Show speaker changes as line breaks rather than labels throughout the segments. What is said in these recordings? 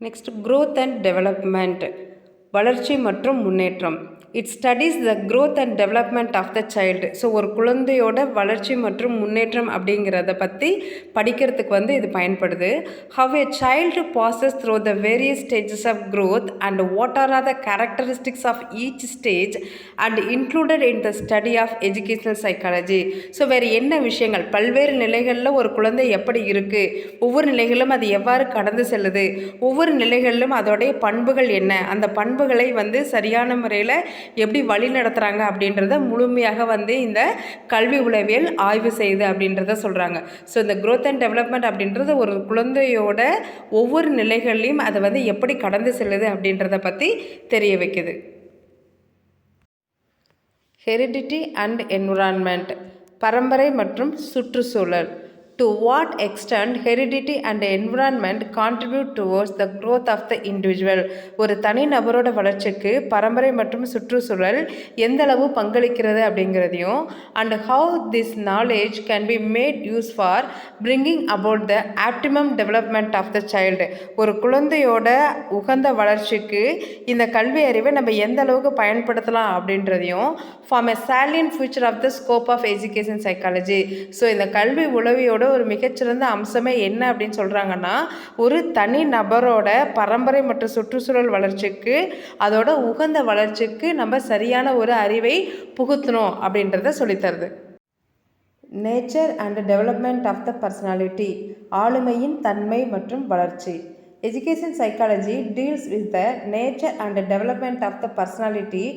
Next growth and development, வளர்ச்சி மற்றும் முன்னேற்றம். It studies the growth and development of the child. So ஒரு குழந்தையோட வளர்ச்சி மற்றும் முன்னேற்றம் அப்படிங்கிறத பற்றி படிக்கிறதுக்கு இது பயன்படுது. How a child passes through the various stages of growth and what are the characteristics of each stage and included in the study of educational psychology. So வேறு என்ன விஷயங்கள், பல்வேறு நிலைகளில் ஒரு குழந்தை எப்படி இருக்குது, ஒவ்வொரு நிலைகளிலும் அது எவ்வாறு கடந்து செல்லுது, ஒவ்வொரு நிலைகளிலும் அதோடைய பண்புகள் என்ன, அந்த பண்புகளை சரியான முறையில் எப்படி வழி நடத்துகிறாங்க அப்படின்றத முழுமையாக இந்த கல்வி உளவியல் ஆய்வு செய்யுது அப்படின்றத சொல்கிறாங்க. ஸோ இந்த growth அண்ட் டெவலப்மெண்ட் அப்படின்றது ஒரு குழந்தையோட ஒவ்வொரு நிலைகள்லையும் அதை எப்படி கடந்து செல்லுது அப்படின்றத பற்றி தெரிய வைக்குது. ஹெரிடிட்டி அண்ட் என்விரான்மெண்ட், பரம்பரை மற்றும் சுற்றுச்சூழல். To what extent heredity and environment contribute towards the growth of the individual. ஒரு தனி நபரோட வளர்ச்சிக்கு பரம்பரை மற்றும் சுற்றுச்சூழல் எந்த அளவு பங்களிக்கிறது அப்படிங்கிறதையும், and how this knowledge can be made use for bringing about the optimum development of the child. ஒரு குழந்தையோட உகந்த வளர்ச்சிக்கு இந்த கல்வி அறிவை நம்ம எந்த அளவுக்கு பயன்படுத்தலாம் அப்படின்றதையும், form a salient feature of the scope of education psychology. So இந்த கல்வி உளவியோட ஒரு மிகச்சிறந்த அம்சமே என்ன அப்படின்னு சொல்கிறாங்கன்னா, ஒரு தனி நபரோட பரம்பரை மற்றும் சுற்றுச்சூழல் வளர்ச்சிக்கு, அதோட உகந்த வளர்ச்சிக்கு நம்ம சரியான ஒரு அறிவை புகுத்தணும் அப்படின்றத சொல்லித்தருது. Nature and development of the personality, ஆளுமையின் தன்மை மற்றும் வளர்ச்சி. Education psychology deals with the nature and development of the personality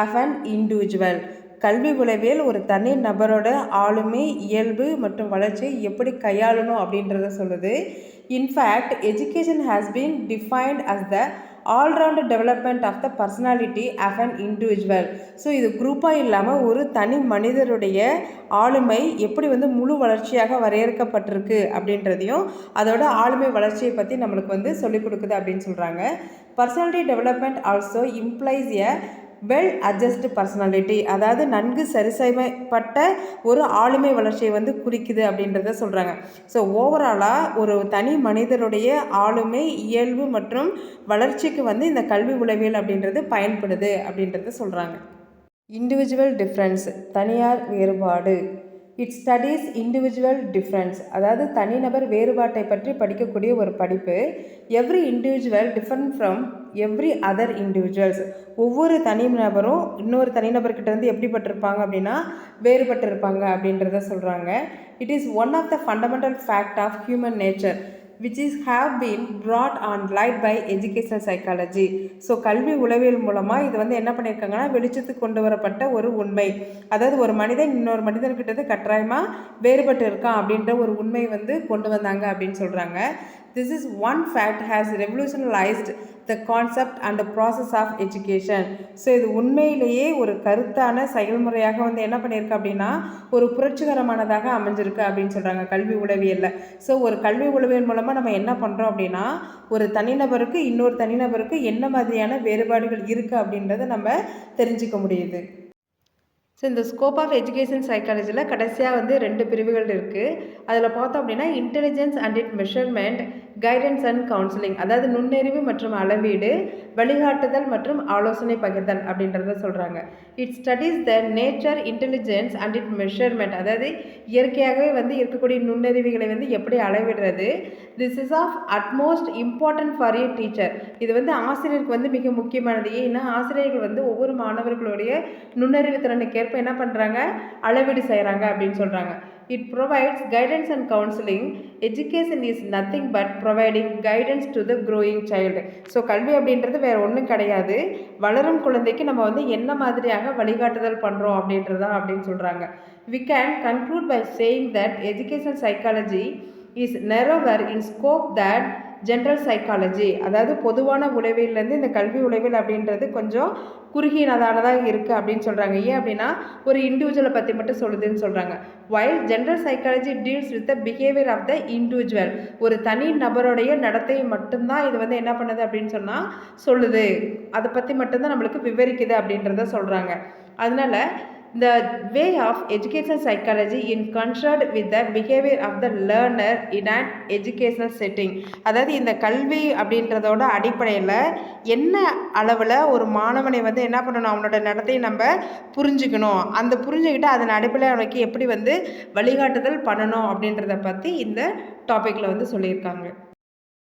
of an individual. கல்வி உளவியல் ஒரு தனி நபரோட ஆளுமை, இயல்பு மற்றும் வளர்ச்சியை எப்படி கையாளணும் அப்படின்றத சொல்லுது. In fact education has been defined as the all round development of the personality of an individual. So இது குரூப்பாக இல்லாமல் ஒரு தனி மனிதருடைய ஆளுமை எப்படி முழு வளர்ச்சியாக வரையறுக்கப்பட்டிருக்கு அப்படின்றதையும், அதோட ஆளுமை வளர்ச்சியை பற்றி நம்மளுக்கு சொல்லிக் கொடுக்குது அப்படின்னு சொல்கிறாங்க. Personality development also implies a well adjust personality, அதாவது நன்கு சரிசெய்யப்பட்ட ஒரு ஆளுமை வளர்ச்சியை குறிக்குது அப்படின்றத சொல்கிறாங்க. ஸோ ஓவராலாக ஒரு தனி மனிதருடைய ஆளுமை, இயல்பு மற்றும் வளர்ச்சிக்கு இந்த கல்வி உளவியல் அப்படின்றது பயன்படுது அப்படின்றத சொல்கிறாங்க. இண்டிவிஜுவல் டிஃப்ரென்ஸ், தனியார் வேறுபாடு. இட் ஸ்டடீஸ் இண்டிவிஜுவல் டிஃப்ரென்ஸ், அதாவது தனிநபர் வேறுபாட்டை பற்றி படிக்கக்கூடிய ஒரு படிப்பு. Every individual different from every other individuals. ஒவ்வொரு தனிநபரும் இன்னொரு தனிநபர்கிட்ட எப்படிப்பட்டிருப்பாங்க அப்படின்னா வேறுபட்டிருப்பாங்க அப்படின்றத சொல்கிறாங்க. It is one of the fundamental fact of human nature which is have been brought on light by educational psychology. So கல்வி உளவியல் மூலமாக இது என்ன பண்ணியிருக்காங்கன்னா வெளிச்சத்துக்கு கொண்டு வரப்பட்ட ஒரு உண்மை. அதாவது ஒரு மனிதன் இன்னொரு மனிதன்கிட்ட கட்டாயமாக வேறுபட்டு இருக்கான் அப்படின்ற ஒரு உண்மை கொண்டு வந்தாங்க அப்படின்னு சொல்கிறாங்க. This is one fact has revolutionized the concept and the process of education. So இது உண்மையிலேயே ஒரு கருத்தான செயல்முறையாக என்ன பண்ணியிருக்கு அப்படின்னா ஒரு புரட்சிகரமானதாக அமைஞ்சிருக்கு அப்படின்னு சொல்கிறாங்க கல்வி உளவியலில். ஸோ ஒரு கல்வி உளவியல் மூலமாக நம்ம என்ன பண்ணுறோம் அப்படின்னா ஒரு தனிநபருக்கு இன்னொரு தனிநபருக்கு என்ன மாதிரியான வேறுபாடுகள் இருக்குது அப்படின்றத நம்ம தெரிஞ்சுக்க முடியுது. ஸோ இந்த ஸ்கோப் ஆஃப் எஜுகேஷன் சைக்காலஜியில் கடைசியாக 2 பிரிவுகள் இருக்குது. அதில் பார்த்தோம் அப்படின்னா intelligence and it measurement, guidance and counselling, அதாவது நுண்ணறிவு மற்றும் அளவீடு, வழிகாட்டுதல் மற்றும் ஆலோசனை பகிர்தல் அப்படின்றத சொல்கிறாங்க. It studies the nature, intelligence and it measurement, அதாவது இயற்கையாகவே இருக்கக்கூடிய நுண்ணறிவுகளை எப்படி அளவிடுறது. This is of utmost important for a teacher. இது ஆசிரியருக்கு மிக முக்கியமானது. ஏன்னா ஆசிரியர்கள் ஒவ்வொரு மாணவர்களுடைய நுண்ணறிவு திறனுக்கேற்ப என்ன பண்ணுறாங்க, அளவீடு செய்கிறாங்க அப்படின்னு சொல்கிறாங்க. It provides guidance and counselling. Education is nothing but providing guidance to the growing child. So கல்வி அப்படின்றது வேறு ஒன்றும் கிடையாது, வளரும் குழந்தைக்கு நம்ம என்ன மாதிரியாக வழிகாட்டுதல் பண்ணுறோம் அப்படின்றதான் அப்படின்னு சொல்கிறாங்க. We can conclude by saying that educational psychology is narrower in scope than general psychology, அதாவது பொதுவான உளவியல்லேருந்து இந்த கல்வி உளவியல் அப்படின்றது கொஞ்சம் குறுகியதானதாக இருக்குது அப்படின்னு சொல்கிறாங்க. ஏன் அப்படின்னா ஒரு இண்டிவிஜுவலை பற்றி மட்டும் சொல்லுதுன்னு சொல்கிறாங்க. While general psychology deals with the behaviour of the individual, ஒரு தனி நபருடைய நடத்தையை மட்டும்தான் இது என்ன பண்ணுது அப்படின்னு சொன்னால் சொல்லுது, அதை பற்றி மட்டும்தான் நம்மளுக்கு விவரிக்குது அப்படின்றத சொல்கிறாங்க. அதனால் the way of educational psychology in concerned with the behavior of the learner in an educational setting. அதாவது இந்த கல்வி அப்படின்றதோட அடிப்படையில் என்ன அளவில் ஒரு மாணவனை வந்து என்ன பண்ணணும், அவனோட நடத்தையை நம்ம புரிஞ்சுக்கணும், அந்த புரிஞ்சுக்கிட்டு அதன் அடிப்படையில் அவனுக்கு எப்படி வந்து வழிகாட்டுதல் பண்ணணும் அப்படின்றத பற்றி இந்த டாப்பிக்கில் வந்து சொல்லியிருக்காங்க.